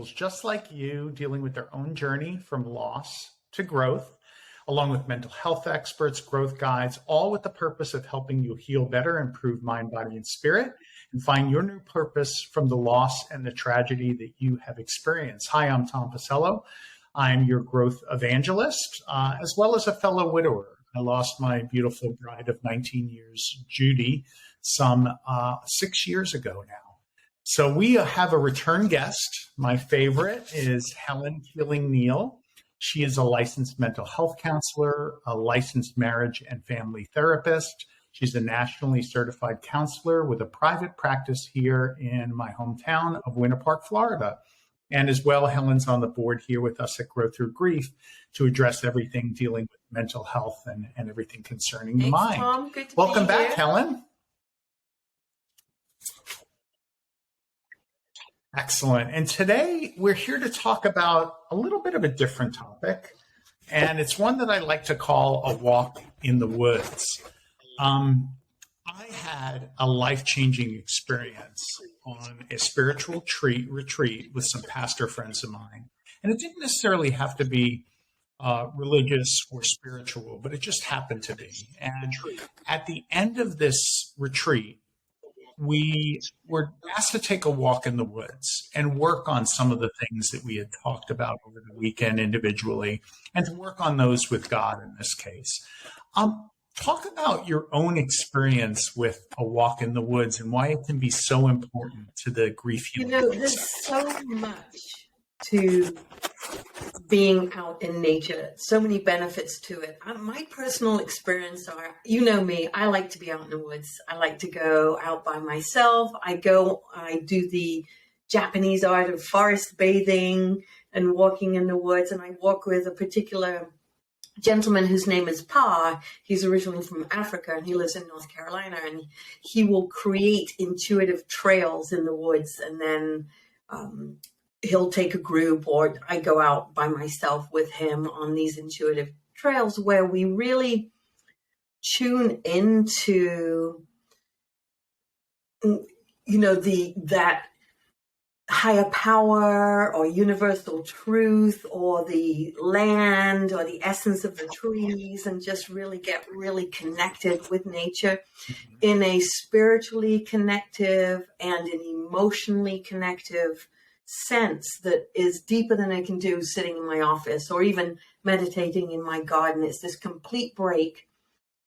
individuals just like you dealing with their own journey from loss to growth, along with mental health experts, growth guides, all with the purpose of helping you heal better, improve mind, body, and spirit, and find your new purpose from the loss and the tragedy that you have experienced. Hi, I'm Tom Pacello. I'm your growth evangelist, as well as a fellow widower. I lost my beautiful bride of 19 years, Judy, some 6 years ago now. So we have a return guest. My favorite is Helen Keeling-Neal. She is a licensed mental health counselor, a licensed marriage and family therapist. She's a nationally certified counselor with a private practice here in my hometown of Winter Park, Florida. And as well, Helen's on the board here with us at Grow Through Grief to address everything dealing with mental health and everything concerning the mind. Tom. Good to Welcome be back, here. Helen. Excellent. And today we're here to talk about a little bit of a different topic. And it's one that I like to call a walk in the woods. I had a life-changing experience on a spiritual retreat with some pastor friends of mine. And it didn't necessarily have to be religious or spiritual, but it just happened to be. And at the end of this retreat, we were asked to take a walk in the woods and work on some of the things that we had talked about over the weekend individually, and to work on those with God in this case. Talk about your own experience with a walk in the woods and why it can be so important to the grief healing There's so much to being out in nature, so many benefits to it. My personal experience are, you know me, I like to be out in the woods. I like to go out by myself. I do the Japanese art of forest bathing and walking in the woods. And I walk with a particular gentleman whose name is Pa. He's originally from Africa and he lives in North Carolina, and he will create intuitive trails in the woods, and then he'll take a group, or I go out by myself with him on these intuitive trails where we really tune into, that higher power or universal truth or the land or the essence of the trees, and just really get really connected with nature in a spiritually connective and an emotionally connective sense that is deeper than I can do sitting in my office or even meditating in my garden. It's this complete break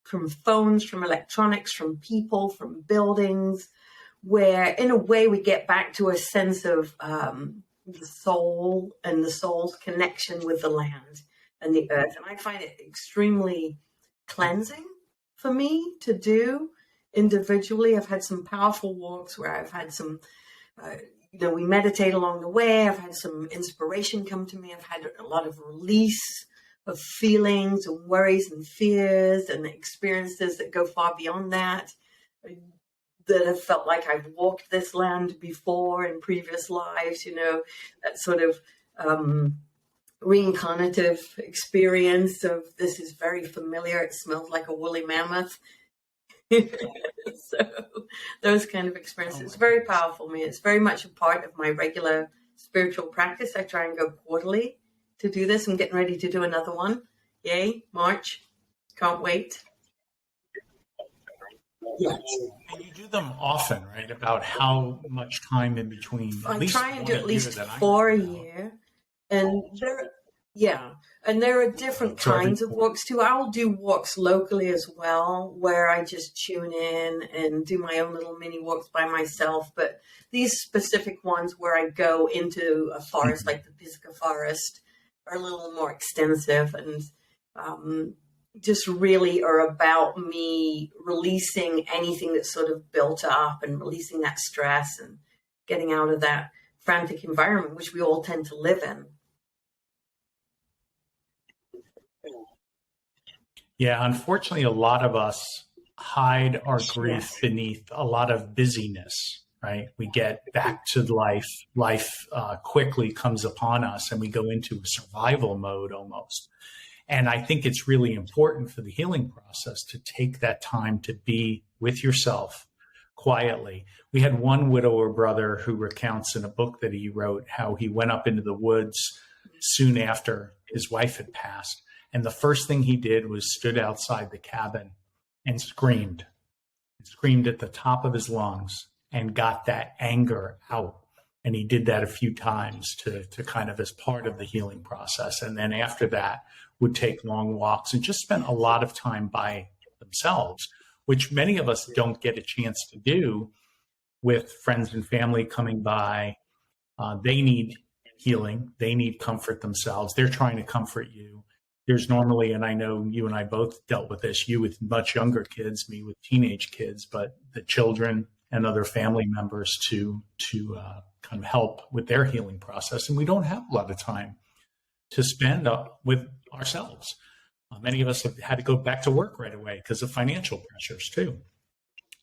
from phones, from electronics, from people, from buildings, where in a way we get back to a sense of the soul and the soul's connection with the land and the earth. And I find it extremely cleansing for me to do individually. I've had some powerful walks where I've had some, we meditate along the way. I've had some inspiration come to me. I've had a lot of release of feelings and worries and fears and experiences that go far beyond that have felt like I've walked this land before in previous lives, that sort of reincarnative experience of this is very familiar. It smells like a woolly mammoth. So those kind of experiences, it's very powerful for me. It's very much a part of my regular spiritual practice. I try and go quarterly to do this. I'm getting ready to do another one. Yay, March. Can't wait. Yes. And you do them often, right? About how much time in between? I try and do at least 4 a year. And there are different kinds of walks too. I'll do walks locally as well, where I just tune in and do my own little mini walks by myself. But these specific ones where I go into a forest, like the Pisgah Forest, are a little more extensive and just really are about me releasing anything that's sort of built up and releasing that stress and getting out of that frantic environment, which we all tend to live in. Yeah, unfortunately, a lot of us hide our grief beneath a lot of busyness, right? We get back to life. Life quickly comes upon us and we go into a survival mode almost. And I think it's really important for the healing process to take that time to be with yourself, quietly. We had one widower brother who recounts in a book that he wrote how he went up into the woods soon after his wife had passed. And the first thing he did was stood outside the cabin and screamed at the top of his lungs and got that anger out. And he did that a few times to kind of as part of the healing process. And then after that would take long walks and just spend a lot of time by themselves, which many of us don't get a chance to do with friends and family coming by. They need healing. They need comfort themselves. They're trying to comfort you. There's normally, and I know you and I both dealt with this, you with much younger kids, me with teenage kids, but the children and other family members to kind of help with their healing process. And we don't have a lot of time to spend with ourselves. Many of us have had to go back to work right away because of financial pressures too.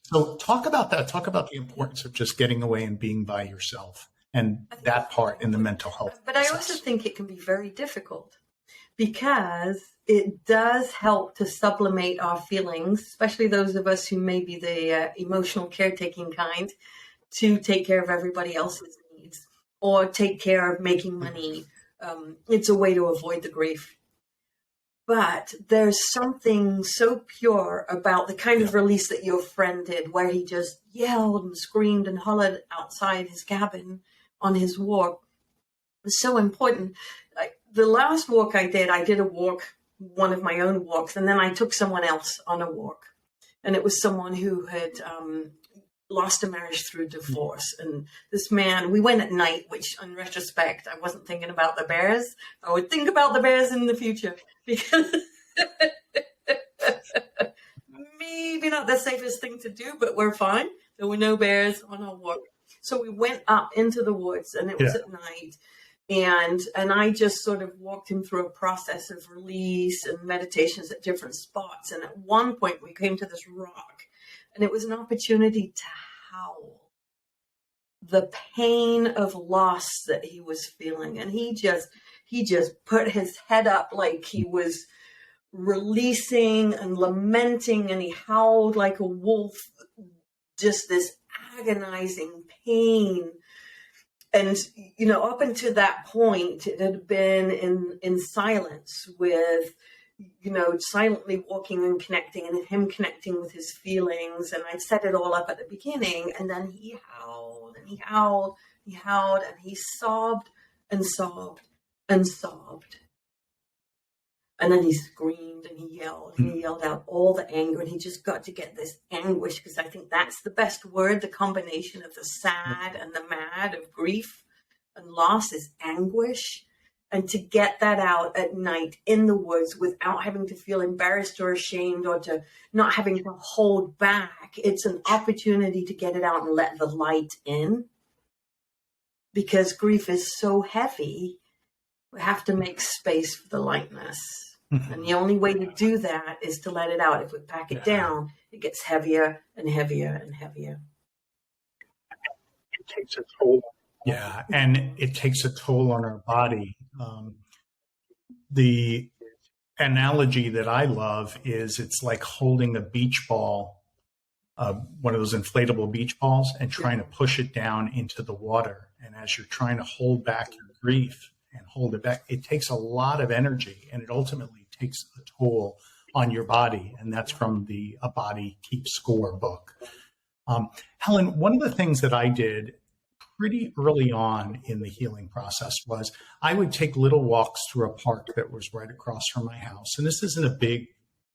So talk about that. Talk about the importance of just getting away and being by yourself and that part in the mental health But process. I also think it can be very difficult because it does help to sublimate our feelings, especially those of us who may be the emotional caretaking kind, to take care of everybody else's needs or take care of making money. It's a way to avoid the grief. But there's something so pure about the kind of release that your friend did, where he just yelled and screamed and hollered outside his cabin on his walk. It was so important. The last walk I did a walk, one of my own walks, and then I took someone else on a walk. And it was someone who had lost a marriage through divorce. And this man, we went at night, which in retrospect, I wasn't thinking about the bears. I would think about the bears in the future because maybe not the safest thing to do, but we're fine. There were no bears on our walk. So we went up into the woods and it was at night. And I just sort of walked him through a process of release and meditations at different spots. And at one point we came to this rock and it was an opportunity to howl the pain of loss that he was feeling. And he just put his head up like he was releasing and lamenting, and he howled like a wolf, just this agonizing pain. And, you know, up until that point, it had been in silence with, you know, silently walking and connecting and him connecting with his feelings. And I'd set it all up at the beginning. And then he howled and he howled, he howled, and he sobbed and sobbed and sobbed. And then he screamed and he yelled out all the anger, and he just got to get this anguish, because I think that's the best word. The combination of the sad and the mad of grief and loss is anguish. And to get that out at night in the woods without having to feel embarrassed or ashamed or to not having to hold back, it's an opportunity to get it out and let the light in. Because grief is so heavy, we have to make space for the lightness. And the only way to do that is to let it out. If we pack it down, it gets heavier and heavier and heavier. It takes a toll. Yeah, and it takes a toll on our body. The analogy that I love is it's like holding a beach ball, one of those inflatable beach balls, and trying to push it down into the water. And as you're trying to hold back your grief and hold it back, it takes a lot of energy, and it ultimately takes a toll on your body. And that's from the A Body Keeps Score book. Helen, one of the things that I did pretty early on in the healing process was I would take little walks through a park that was right across from my house. And this isn't a big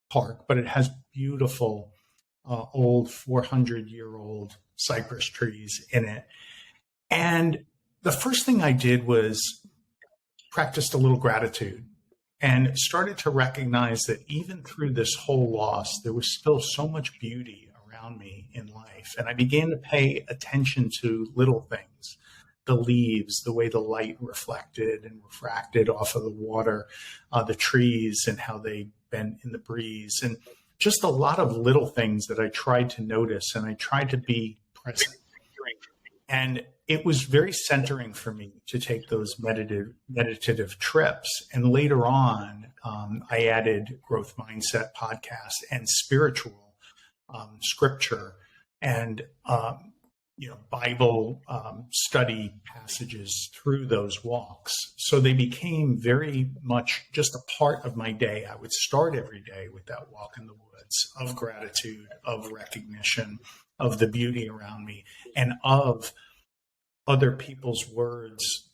park, but it has beautiful old 400-year-old cypress trees in it. And the first thing I did was practiced a little gratitude and started to recognize that even through this whole loss, there was still so much beauty around me in life. And I began to pay attention to little things, the leaves, the way the light reflected and refracted off of the water, the trees and how they bent in the breeze, and just a lot of little things that I tried to notice, and I tried to be present. And it was very centering for me to take those meditative trips. And later on, I added growth mindset podcasts and spiritual scripture and Bible study passages through those walks. So they became very much just a part of my day. I would start every day with that walk in the woods of gratitude, of recognition, of the beauty around me, and of other people's words,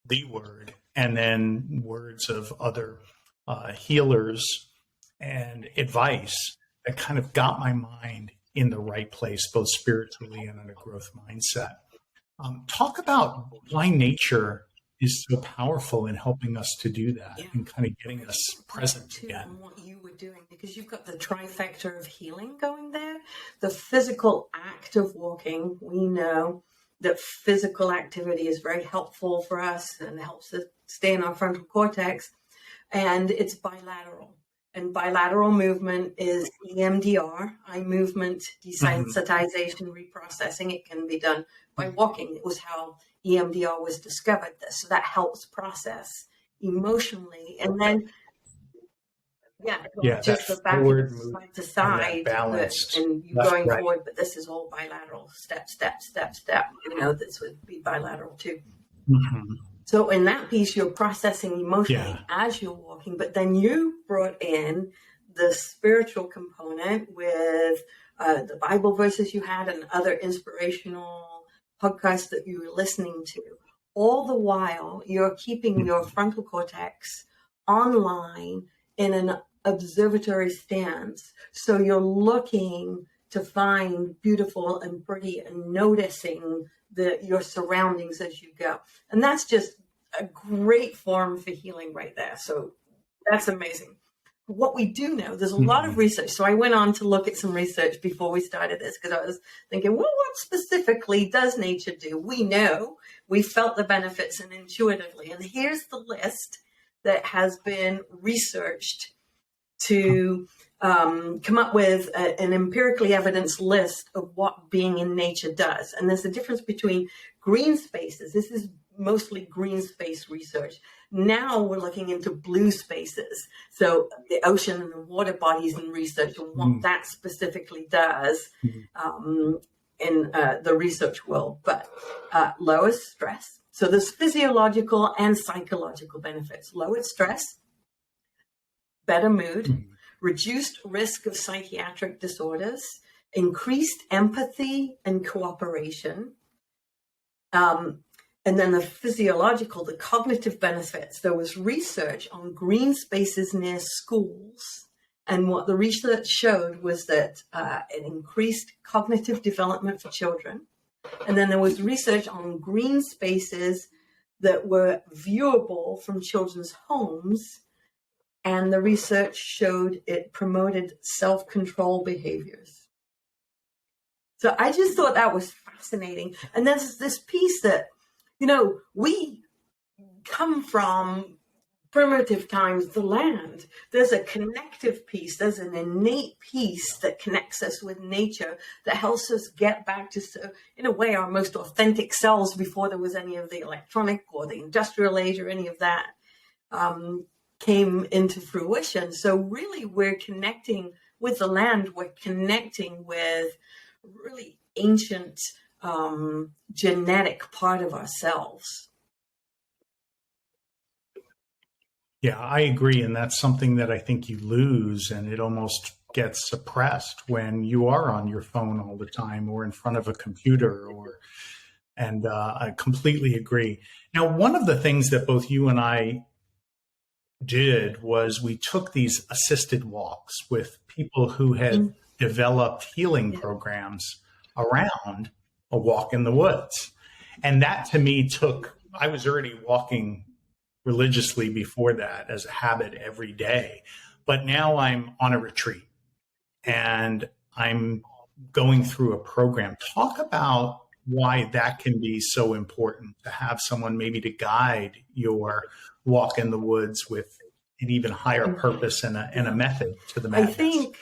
the word, and then words of other healers and advice that kind of got my mind in the right place, both spiritually and in a growth mindset. Talk about why nature is so powerful in helping us to do that and kind of getting us present again. On what you were doing, because you've got the trifecta of healing going there. The physical act of walking, we know that physical activity is very helpful for us and helps us stay in our frontal cortex, and it's bilateral. And bilateral movement is EMDR, eye movement desensitization reprocessing. It can be done by walking. It was how EMDR was discovered. So that helps process emotionally. And then, just the back side to side, and you going forward, but this is all bilateral, step. This would be bilateral too. Mm-hmm. So in that piece, you're processing emotionally as you're walking, but then you brought in the spiritual component with the Bible verses you had and other inspirational podcasts that you were listening to. All the while, you're keeping your frontal cortex online in an observatory stance. So you're looking to find beautiful and pretty and noticing your surroundings as you go. And that's just a great form for healing right there. So that's amazing. What we do know, there's a lot of research. So I went on to look at some research before we started this, because I was thinking, well, what specifically does nature do? We know, we felt the benefits and intuitively. And here's the list that has been researched to come up with an empirically evidenced list of what being in nature does. And there's a difference between green spaces. This is mostly green space research. Now we're looking into blue spaces. So the ocean and the water bodies in research and what that specifically does in the research world. But lowers stress. So there's physiological and psychological benefits. Lowered stress, better mood, reduced risk of psychiatric disorders, increased empathy and cooperation. And then the physiological, the cognitive benefits. There was research on green spaces near schools. And what the research showed was that it increased cognitive development for children. And then there was research on green spaces that were viewable from children's homes. And the research showed it promoted self-control behaviors. So I just thought that was fascinating. And there's this piece that, we come from primitive times, the land. There's a connective piece. There's an innate piece that connects us with nature that helps us get back to, in a way, our most authentic selves before there was any of the electronic or the industrial age or any of that came into fruition. So really, we're connecting with the land. We're connecting with really ancient genetic part of ourselves. Yeah, I agree. And that's something that I think you lose, and it almost gets suppressed when you are on your phone all the time or in front of a computer and I completely agree. Now, one of the things that both you and I did was we took these assisted walks with people who had developed healing programs around a walk in the woods. And that to me I was already walking religiously before that as a habit every day, but now I'm on a retreat and I'm going through a program. Talk about why that can be so important to have someone maybe to guide your walk in the woods with an even higher purpose and a method to the madness. I think,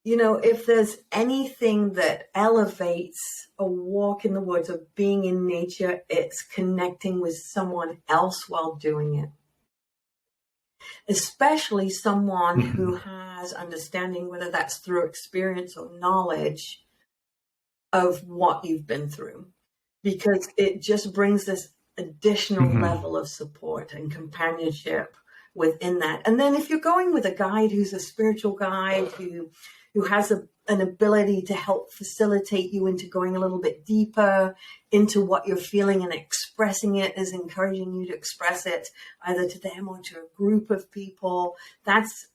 if there's anything that elevates a walk in the woods of being in nature, it's connecting with someone else while doing it. Especially someone who has understanding, whether that's through experience or knowledge, of what you've been through, because it just brings this additional level of support and companionship within that. And then if you're going with a guide who's a spiritual guide who has an ability to help facilitate you into going a little bit deeper into what you're feeling and expressing it, is encouraging you to express it either to them or to a group of people. That's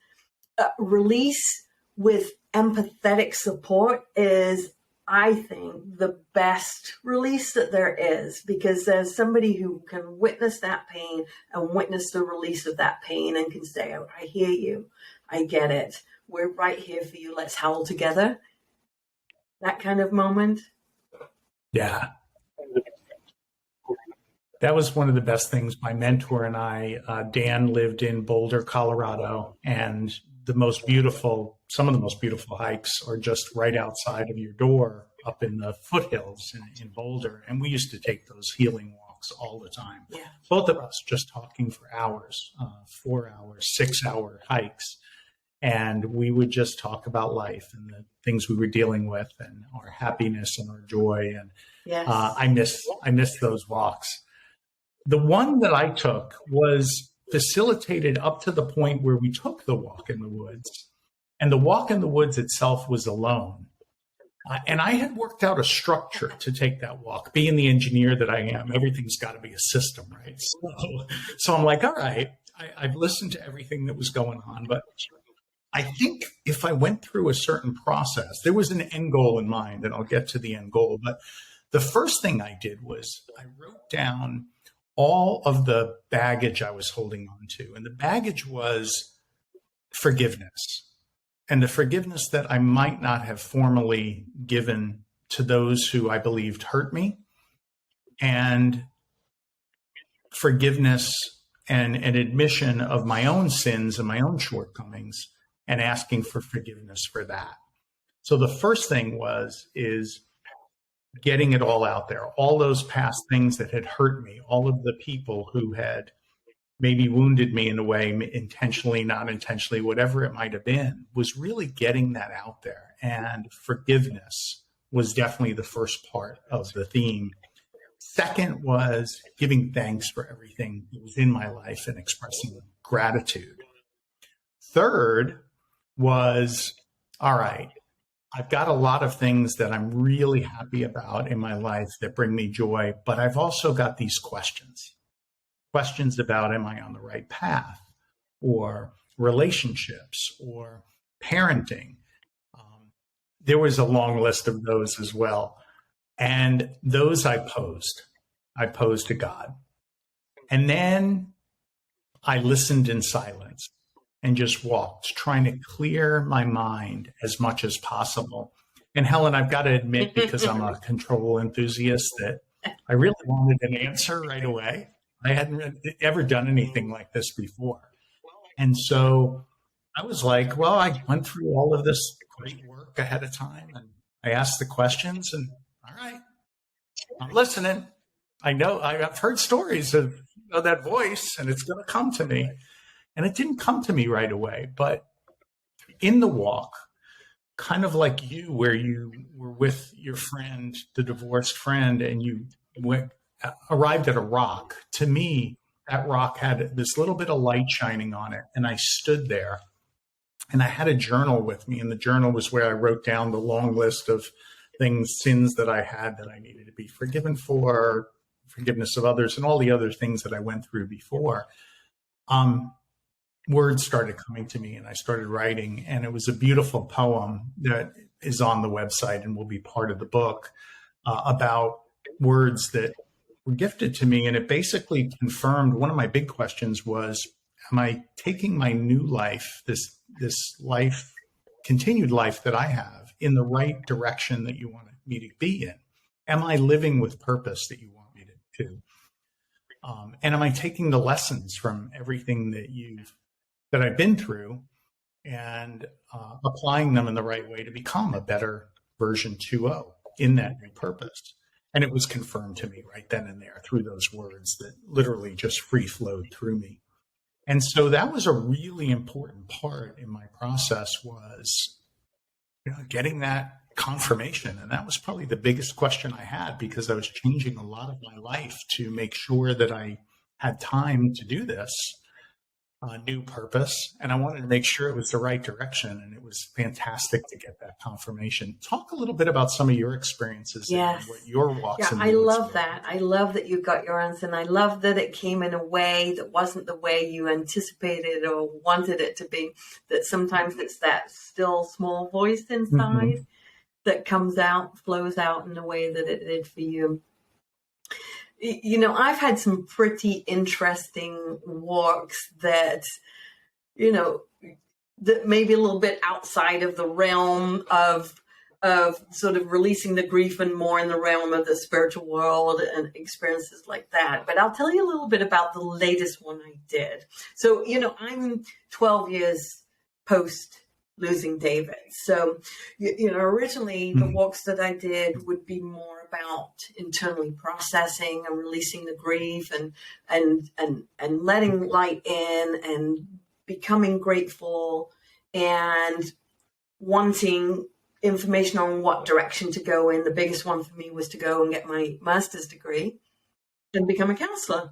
release with empathetic support is, I think, the best release that there is, because there's somebody who can witness that pain and witness the release of that pain and can say, oh, I hear you. I get it. We're right here for you. Let's howl together. That kind of moment. Yeah. That was one of the best things. My mentor and I, Dan, lived in Boulder, Colorado, and some of the most beautiful hikes are just right outside of your door up in the foothills in Boulder. And we used to take those healing walks all the time. Yeah. Both of us just talking for hours, 4 hours, 6-hour hikes. And we would just talk about life and the things we were dealing with and our happiness and our joy. And yes. I miss those walks. The one that I took was facilitated up to the point where we took the walk in the woods. And the walk in the woods itself was alone. And I had worked out a structure to take that walk. Being the engineer that I am, everything's got to be a system, right? So I'm like, all right, I've listened to everything that was going on, but I think if I went through a certain process, there was an end goal in mind, and I'll get to the end goal. But the first thing I did was I wrote down all of the baggage I was holding on to. And the baggage was forgiveness, and the forgiveness that I might not have formally given to those who I believed hurt me, and forgiveness and an admission of my own sins and my own shortcomings, and asking for forgiveness for that. So the first thing is getting it all out there, all those past things that had hurt me, all of the people who had maybe wounded me in a way, intentionally, not intentionally, whatever it might have been, was really getting that out there. And forgiveness was definitely the first part of the theme. Second was giving thanks for everything that was in my life and expressing gratitude. Third was, all right, I've got a lot of things that I'm really happy about in my life that bring me joy, but I've also got these questions about, am I on the right path, or relationships, or parenting. There was a long list of those as well. And those I posed to God. And then I listened in silence and just walked, trying to clear my mind as much as possible. And Helen, I've got to admit, because I'm a control enthusiast, that I really wanted an answer right away. I hadn't ever done anything like this before. And so I was like, well, I went through all of this great work ahead of time, and I asked the questions, and all right, I'm listening. I know I've heard stories of that voice, and it's going to come to me. And it didn't come to me right away, but in the walk, kind of like you, where you were with your friend, the divorced friend, and you arrived at a rock. To me, that rock had this little bit of light shining on it. And I stood there, and I had a journal with me. And the journal was where I wrote down the long list of things, sins that I had that I needed to be forgiven for, forgiveness of others, and all the other things that I went through before. Words started coming to me, and I started writing, and it was a beautiful poem that is on the website and will be part of the book, about words that were gifted to me. And it basically confirmed one of my big questions was, am I taking my new life, this life, continued life that I have, in the right direction that you want me to be in? Am I living with purpose that you want me to do? And am I taking the lessons from everything that I've been through and applying them in the right way to become a better version 2.0 in that new purpose? And it was confirmed to me right then and there through those words that literally just free flowed through me. And so that was a really important part in my process, was getting that confirmation. And that was probably the biggest question I had, because I was changing a lot of my life to make sure that I had time to do this new purpose. And I wanted to make sure it was the right direction. And it was fantastic to get that confirmation. Talk a little bit about some of your experiences Yes. and what your walks. Yeah, I love that. I love that you got your answer, and I love that it came in a way that wasn't the way you anticipated or wanted it to be. That sometimes it's that still small voice inside that comes out, flows out in the way that it did for you. You know, I've had some pretty interesting walks that, you know, that maybe a little bit outside of the realm of sort of releasing the grief and more in the realm of the spiritual world and experiences like that. But I'll tell you a little bit about the latest one I did. So, you know, I'm 12 years post losing David. So, you know, originally the walks that I did would be more about internally processing and releasing the grief and letting light in and becoming grateful and wanting information on what direction to go in. The biggest one for me was to go and get my master's degree and become a counselor.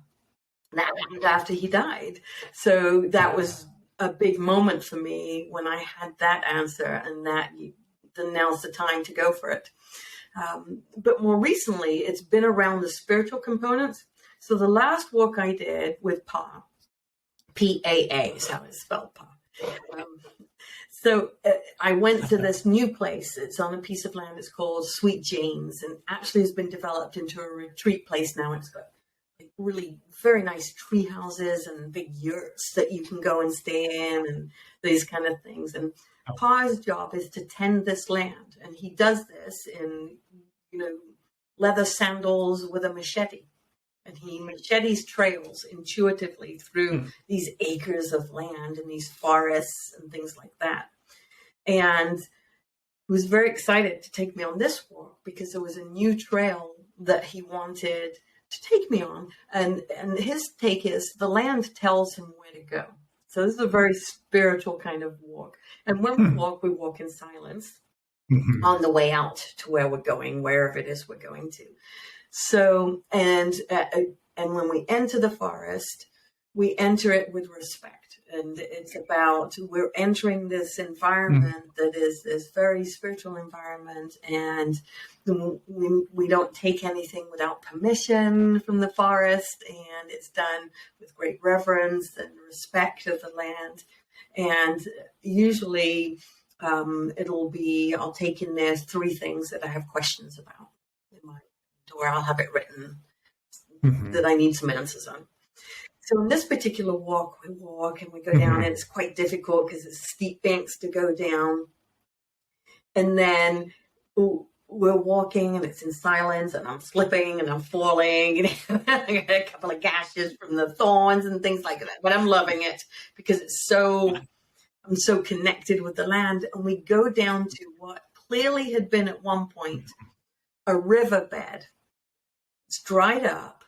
That happened after he died. So that was a big moment for me when I had that answer, and that then now's the time to go for it. But more recently, it's been around the spiritual components. So the last walk I did with Pa, P-A-A is how it's spelled, Pa. So I went to this new place. It's on a piece of land. It's called Sweet James, and actually has been developed into a retreat place now. It's got really very nice tree houses and big yurts that you can go and stay in and these kind of things. And Pa's job is to tend this land. And he does this in, you know, leather sandals with a machete. And he machetes trails intuitively through these acres of land and these forests and things like that. And he was very excited to take me on this walk because there was a new trail that he wanted to take me on. And his take is the land tells him where to go. So this is a very spiritual kind of walk. And when we walk in silence on the way out to where we're going, wherever it is we're going to. So, and when we enter the forest, we enter it with respect. And it's about, we're entering this environment that is this very spiritual environment. And we don't take anything without permission from the forest. And it's done with great reverence and respect of the land. And usually it'll be, I'll take in there 3 things that I have questions about in my, or I'll have it written that I need some answers on. So in this particular walk, we walk and we go down, and it's quite difficult because it's steep banks to go down. And then we're walking and it's in silence, and I'm slipping and I'm falling. And I got a couple of gashes from the thorns and things like that. But I'm loving it because I'm so connected with the land. And we go down to what clearly had been at one point a riverbed. It's dried up,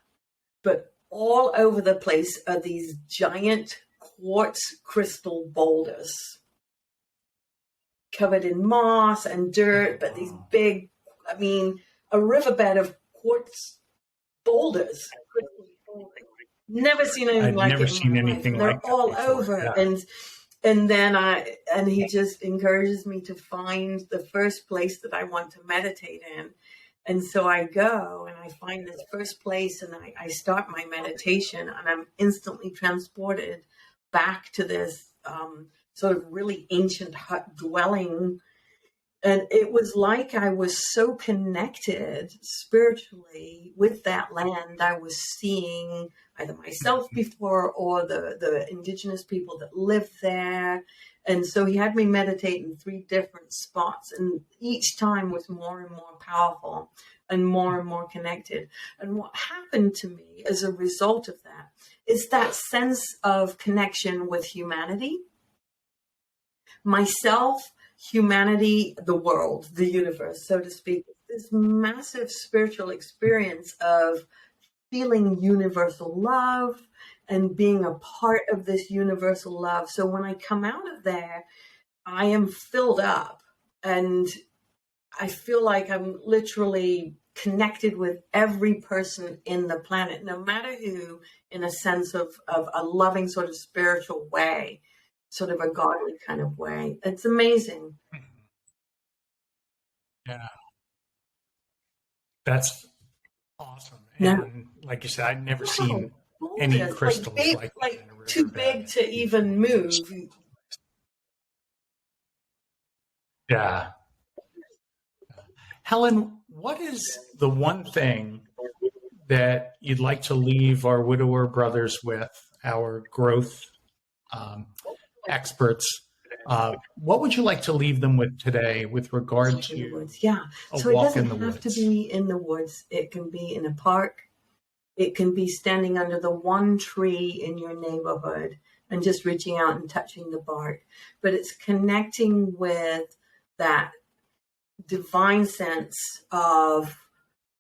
but all over the place are these giant quartz crystal boulders covered in moss and dirt, but these big, I mean, a riverbed of quartz boulders. Never seen anything like it. Never seen anything like that. They're all over. Yeah. And then he just encourages me to find the first place that I want to meditate in. And so I go and I find this first place and I start my meditation, and I'm instantly transported back to this sort of really ancient hut dwelling. And it was like I was so connected spiritually with that land. I was seeing either myself before or the indigenous people that lived there. And so he had me meditate in 3 different spots, and each time was more and more powerful and more connected. And what happened to me as a result of that is that sense of connection with humanity, myself, humanity, the world, the universe, so to speak. This massive spiritual experience of feeling universal love and being a part of this universal love. So when I come out of there, I am filled up, and I feel like I'm literally connected with every person in the planet, no matter who, in a sense of a loving sort of spiritual way, sort of a godly kind of way. It's amazing. Yeah, that's awesome. No, And like you said, I've never wow, seen any gorgeous, like crystals big, like that like in a too riverbed big to before even in the move. first place. Yeah. Helen, what is the one thing that you'd like to leave our widower brothers with, our growth um, experts? What would you like to leave them with today with regard In the to woods, yeah. a So it walk in doesn't the have to woods? be in the woods. It can be in a park. It can be standing under the one tree in your neighborhood and just reaching out and touching the bark. But it's connecting with that divine sense of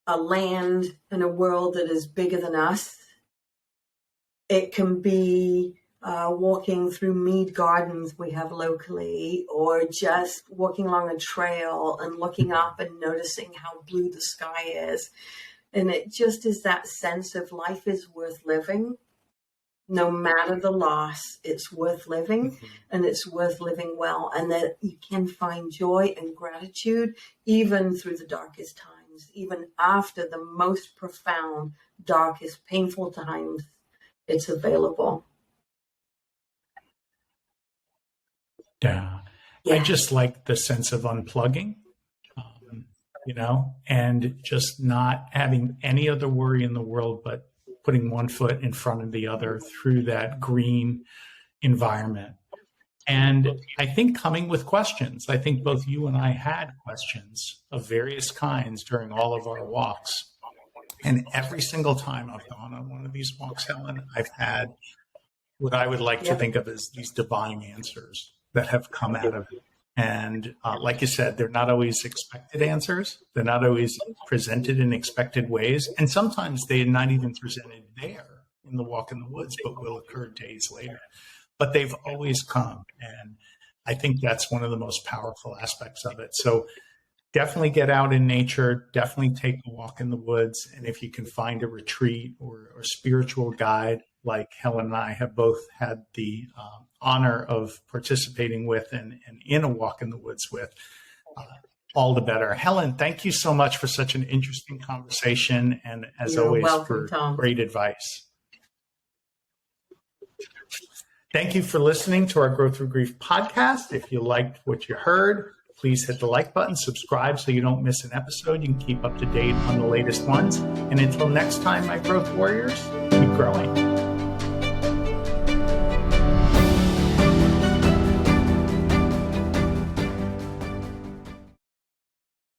a land and a world that is bigger than us. It can be walking through mead gardens we have locally, or just walking along a trail and looking up and noticing how blue the sky is. And it just is that sense of life is worth living. No matter the loss, it's worth living, Mhm. and it's worth living well. And that you can find joy and gratitude even through the darkest times, even after the most profound, darkest, painful times, it's available. Yeah. I Yeah. just like the sense of unplugging, um, and just not having any other worry in the world, but putting one foot in front of the other through that green environment. And I think coming with questions. I think both you and I had questions of various kinds during all of our walks. And every single time I've gone on one of these walks, Helen, I've had what I would like to Yep. think of as these divine answers that have come out of it. And like you said, they're not always expected answers. They're not always presented in expected ways. And sometimes they're not even presented there in the walk in the woods, but will occur days later. But they've always come. And I think that's one of the most powerful aspects of it. So definitely get out in nature, definitely take a walk in the woods. And if you can find a retreat or spiritual guide, like Helen and I have both had the honor of participating with and in a walk in the woods with, uh, all the better. Helen, thank you so much for such an interesting conversation. And as You're always, welcome, for Tom. great advice. Thank you for listening to our Grow Through Grief podcast. If you liked what you heard, please hit the like button, subscribe so you don't miss an episode. You can keep up to date on the latest ones. And until next time, my growth warriors, keep growing.